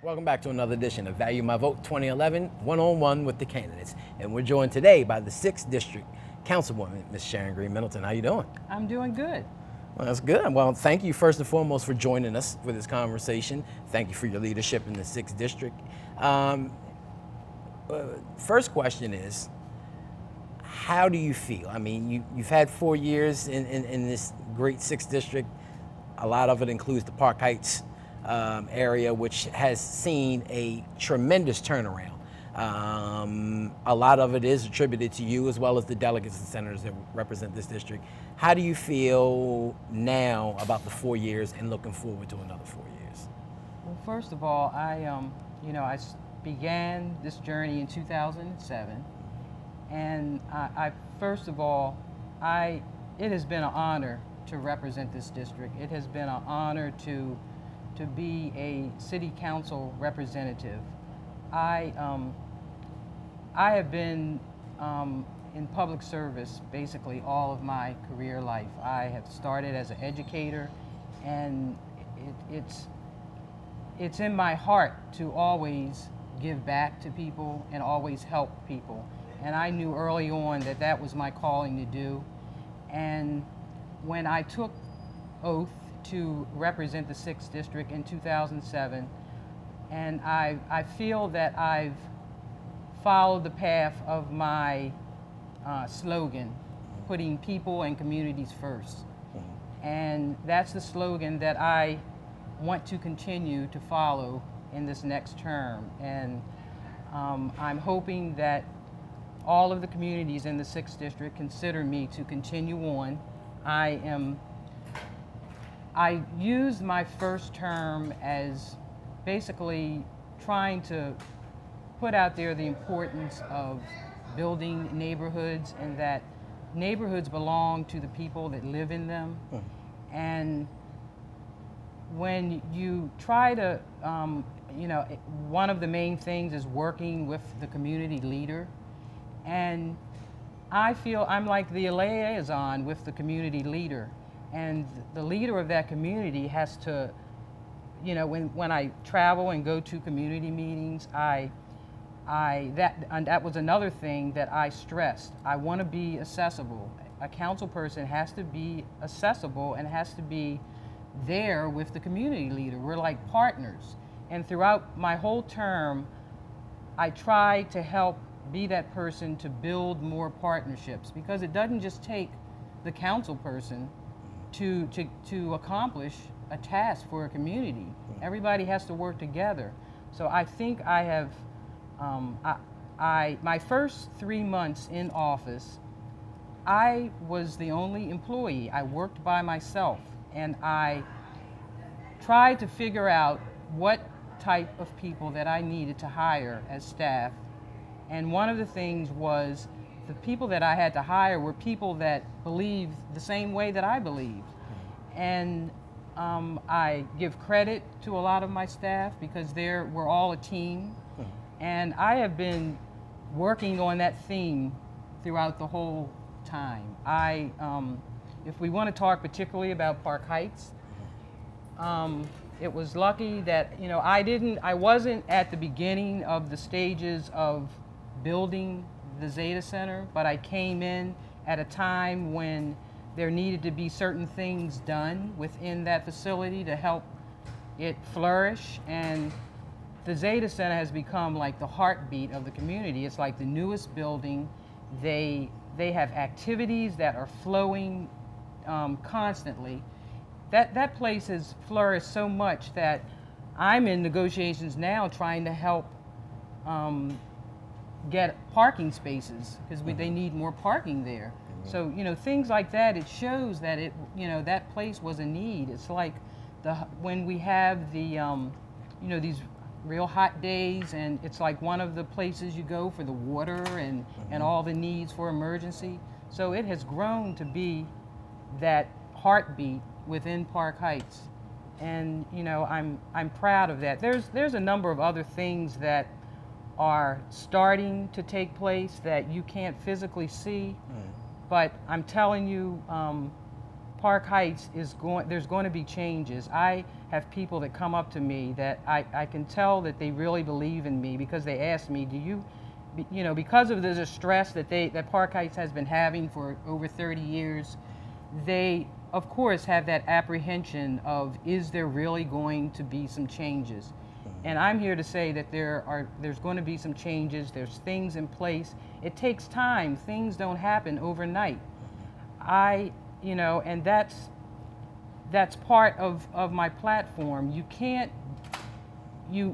Welcome back to another edition of Value My Vote 2011, one-on-one with the candidates. And we're joined today by the 6th District Councilwoman, Ms. Sharon Middleton. How you doing? I'm doing good. Well, that's good. Well, thank you first and foremost for joining us for this conversation. Thank you for your leadership in the 6th District. First question is, how do you feel? I mean, you've had 4 years in this great 6th District. A lot of it includes the Park Heights area, which has seen a tremendous turnaround. A lot of it is attributed to you as well as the delegates and senators that represent this district. How do you feel now about the 4 years and looking forward to another 4 years? Well, first of all, I began this journey in 2007, and it has been an honor to represent this district. It has been an honor to be a city council representative. I have been in public service basically all of my career life. I have started as an educator, and it's in my heart to always give back to people and always help people. And I knew early on that that was my calling to do. And when I took oath to represent the 6th District in 2007, and I feel that I've followed the path of my slogan, putting people and communities first. And that's the slogan that I want to continue to follow in this next term. And I'm hoping that all of the communities in the 6th District consider me to continue on. I used my first term as basically trying to put out there the importance of building neighborhoods, and that neighborhoods belong to the people that live in them. And when you try to, one of the main things is working with the community leader. And I feel I'm like the liaison with the community leader. And the leader of that community has to, when I travel and go to community meetings, that was another thing that I stressed. I want to be accessible. A council person has to be accessible and has to be there with the community leader. We're like partners. And throughout my whole term, I try to help be that person to build more partnerships, because it doesn't just take the council person to accomplish a task for a community. Everybody has to work together. So I think I have, my first 3 months in office, I was the only employee. I worked by myself, and I tried to figure out what type of people that I needed to hire as staff. And one of the things was the people that I had to hire were people that believed the same way that I believed. And I give credit to a lot of my staff because we're all a team. And I have been working on that theme throughout the whole time. If we want to talk particularly about Park Heights, it was lucky that I wasn't at the beginning of the stages of building the Zeta Center, but I came in at a time when there needed to be certain things done within that facility to help it flourish. And the Zeta Center has become like the heartbeat of the community. It's like the newest building. They have activities that are flowing constantly. That place has flourished so much that I'm in negotiations now trying to help get parking spaces, because they need more parking there. So things like that, it shows that that place was a need. It's like when we have the these real hot days, and it's like one of the places you go for the water and all the needs for emergency. So it has grown to be that heartbeat within Park Heights, and I'm proud of that. There's a number of other things that are starting to take place that you can't physically see, but I'm telling you, Park Heights there's going to be changes. I have people that come up to me that I can tell that they really believe in me because they ask me, because of the stress that Park Heights has been having for over 30 years, they of course have that apprehension of, is there really going to be some changes? And I'm here to say that there's going to be some changes. There's things in place. It takes time. Things don't happen overnight. And that's part of my platform. You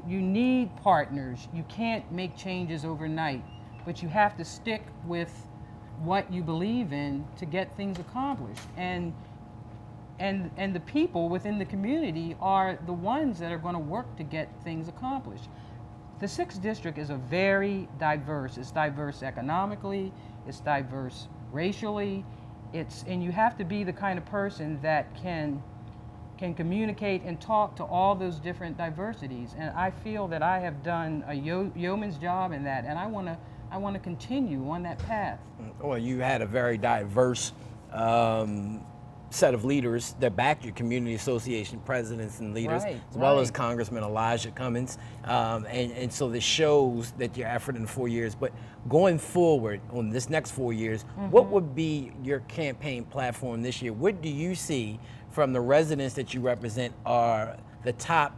need partners. You can't make changes overnight, but you have to stick with what you believe in to get things accomplished. And the people within the community are the ones that are going to work to get things accomplished. The 6th District is very diverse. It's diverse economically, it's diverse racially, and you have to be the kind of person that can communicate and talk to all those different diversities. And I feel that I have done a yeoman's job in that, and I want to continue on that path. Well, you had a very diverse set of leaders that backed your community association presidents and leaders, as well as Congressman Elijah Cummings. And so this shows that your effort in 4 years. But going forward on this next 4 years, what would be your campaign platform this year? What do you see from the residents that you represent are the top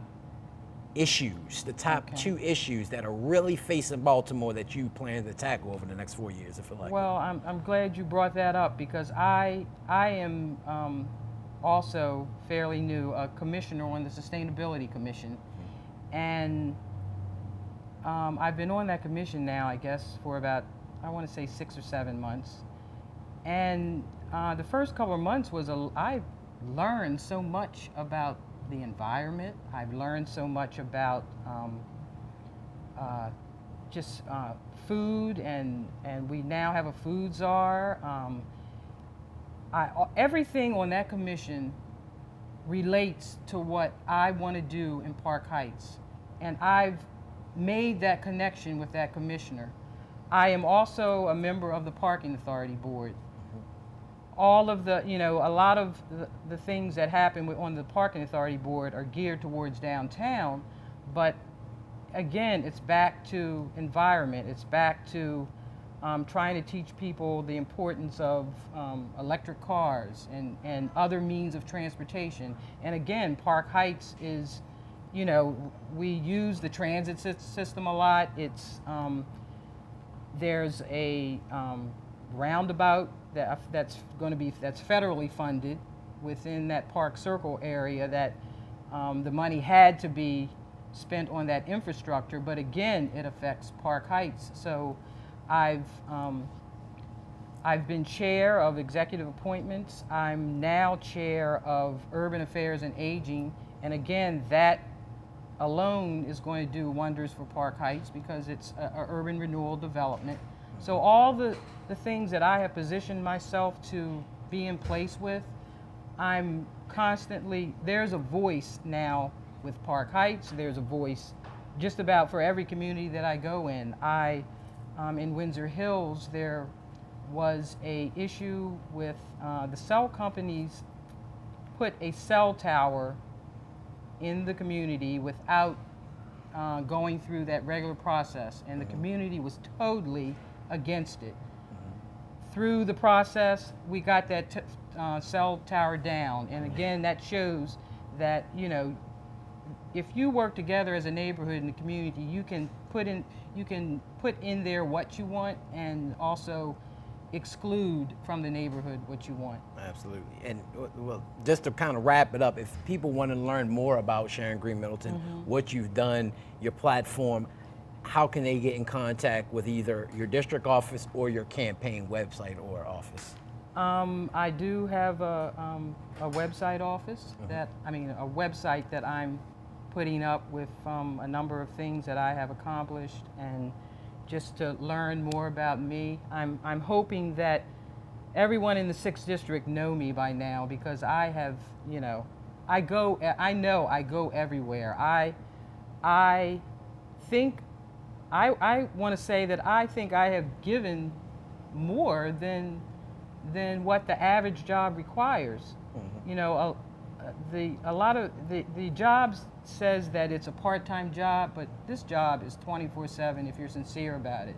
issues, the top 2 issues that are really facing Baltimore that you plan to tackle over the next 4 years, if you like? Well, I'm glad you brought that up because I am also fairly new, a commissioner on the Sustainability Commission, and I've been on that commission now, I guess, for about, I want to say 6 or 7 months, and the first couple of months I learned so much about the environment. I've learned so much about just food, and we now have a food czar. Everything on that commission relates to what I want to do in Park Heights, and I've made that connection with that commissioner. I am also a member of the Parking Authority Board. All of a lot of the things that happen on the Parking Authority Board are geared towards downtown, but again, it's back to environment. It's back to trying to teach people the importance of electric cars and other means of transportation. And again, Park Heights is, we use the transit system a lot. There's a roundabout that's federally funded within that Park Circle area that the money had to be spent on that infrastructure, but again, it affects Park Heights. So I've been chair of executive appointments. I'm now chair of Urban Affairs and Aging, and again, that alone is going to do wonders for Park Heights because it's a urban renewal development. So all the things that I have positioned myself to be in place with, there's a voice now with Park Heights. There's a voice just about for every community that I go in. In Windsor Hills, there was a issue with the cell companies put a cell tower in the community without going through that regular process, and the community was totally against it. Through the process, we got that cell tower down, and again, that shows that if you work together as a neighborhood and a community, you can put in there what you want and also exclude from the neighborhood what you want. Absolutely. And well, just to kind of wrap it up, if people want to learn more about Sharon Green Middleton, what you've done, your platform, how can they get in contact with either your district office or your campaign website or office? I do have a website office a website that I'm putting up with a number of things that I have accomplished, and just to learn more about me. I'm hoping that everyone in the 6th District know me by now because I have, I go everywhere. I think, I want to say that I think I have given more than than what the average job requires. You know, a lot of the jobs says that it's a part-time job, but this job is 24/7 if you're sincere about it.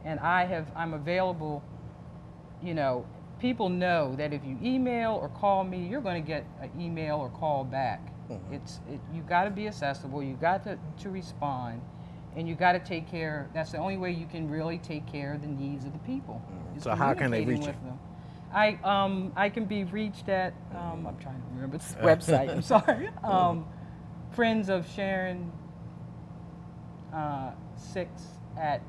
And I'm available. You know, people know that if you email or call me, you're going to get an email or call back. You got to be accessible. You got to respond, and you got to take care. That's the only way you can really take care of the needs of the people. is So how can they reach communicating you? with them. I can be reached at I'm trying to remember the website. I'm sorry. Friends of Sharon 6 at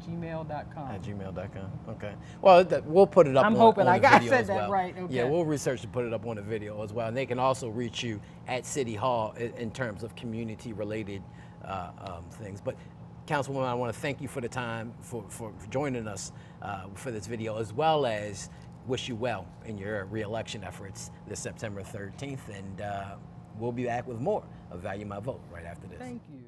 gmail.com. At gmail.com. Okay. Well, we'll put it up. I'm on, hoping on I the got video said as that well. right. Okay. Yeah, we'll research to put it up on the video as well. And they can also reach you at City Hall in terms of community-related things. But Councilwoman, I want to thank you for the time for joining us for this video, as well as wish you well in your re-election efforts this September 13th. And we'll be back with more of Value My Vote right after this. Thank you.